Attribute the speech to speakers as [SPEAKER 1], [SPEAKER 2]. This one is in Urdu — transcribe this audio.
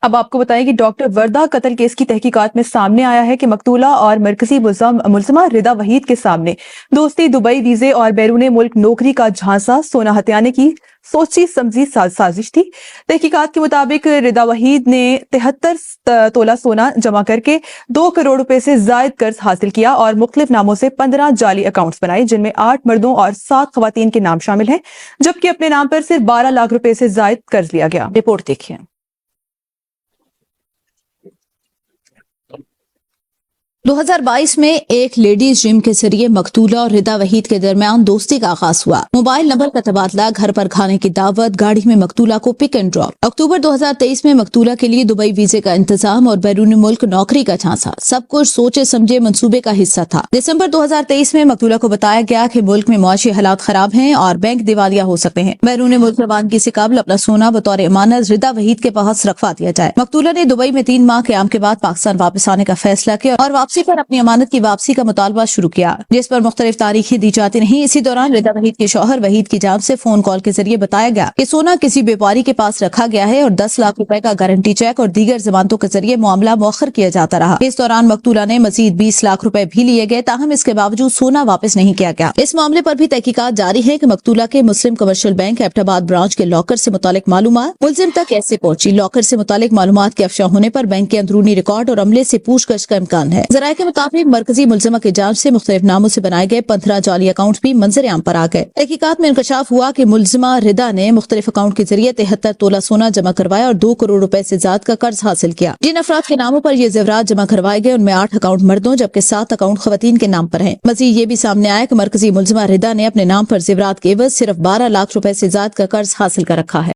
[SPEAKER 1] اب آپ کو بتائیں کہ ڈاکٹر وردہ قتل کیس کی تحقیقات میں سامنے آیا ہے کہ مقتولہ اور مرکزی ملزمہ ردا وحید کے سامنے دوستی، دبئی ویزے اور بیرون ملک نوکری کا جھانسا سونا ہتھیانے کی سوچی سمجھی سازش تھی۔ تحقیقات کے مطابق ردا وحید نے 73 تولہ سونا جمع کر کے 2 کروڑ روپے سے زائد قرض حاصل کیا اور مختلف ناموں سے 15 جعلی اکاؤنٹس بنائے، جن میں 8 مردوں اور 7 خواتین کے نام شامل ہیں، جبکہ اپنے نام پر صرف 12 لاکھ روپے سے زائد قرض لیا گیا۔ رپورٹ دیکھیے۔
[SPEAKER 2] 2022 میں ایک لیڈیز جم کے ذریعے مقتولہ اور ردا وحید کے درمیان دوستی کا آغاز ہوا۔ موبائل نمبر کا تبادلہ، گھر پر کھانے کی دعوت، گاڑی میں مقتولہ کو پک اینڈ ڈراپ۔ اکتوبر 2023 میں مقتولہ کے لیے دبئی ویزے کا انتظام اور بیرون ملک نوکری کا جھانسا، سب کچھ سوچے سمجھے منصوبے کا حصہ تھا۔ دسمبر 2023 میں مقتولہ کو بتایا گیا کہ ملک میں معاشی حالات خراب ہیں اور بینک دیوالیہ ہو سکتے ہیں، بیرون ملک روانگی سے قبل اپنا سونا بطور امانت ردا وحید کے پاس رکھوا دیا جائے۔ مقتولہ نے دبئی میں 3 ماہ قیام کے بعد پاکستان واپس آنے کا فیصلہ کیا اور واپسی پر اپنی امانت کی واپسی کا مطالبہ شروع کیا، جس پر مختلف تاریخیں دی جاتی رہیں۔ اسی دوران ردا وحید کے شوہر وحید کی جانب سے فون کال کے ذریعے بتایا گیا کہ سونا کسی بیپاری کے پاس رکھا گیا ہے اور 10 لاکھ روپے کا گارنٹی چیک اور دیگر ضمانتوں کے ذریعے معاملہ مؤخر کیا جاتا رہا۔ اس دوران مقتولہ نے مزید 20 لاکھ روپے بھی لیے گئے، تاہم اس کے باوجود سونا واپس نہیں کیا گیا۔ اس معاملے پر بھی تحقیقات جاری ہے کہ مقتولہ کے مسلم کمرشل بینک ایبٹ آباد برانچ کے لاکر سے متعلق معلومات ملزم تک کیسے پہنچی۔ لاکر سے متعلق معلومات کے افشا ہونے پر بینک کے اندرونی ریکارڈ اور عملے سے پوچھ گچھ کا امکان ہے۔ ذرائع کے مطابق مرکزی ملزمہ کی جانب سے مختلف ناموں سے بنائے گئے 15 جعلی اکاؤنٹ بھی منظر عام پر آ گئے۔ تحقیقات میں انکشاف ہوا کہ ملزمہ ردا نے مختلف اکاؤنٹ کے ذریعے 73 تولہ سونا جمع کروایا اور 2 کروڑ روپے سے زائد کا قرض حاصل کیا۔ جن افراد کے ناموں پر یہ زیورات جمع کروائے گئے ان میں 8 اکاؤنٹ مردوں جبکہ 7 اکاؤنٹ خواتین کے نام پر ہیں۔ مزید یہ بھی سامنے آیا کہ مرکزی ملزمہ ردا نے اپنے نام پر زیورات کے عوض صرف 12 لاکھ روپے سے زائد کا قرض حاصل کر رکھا ہے۔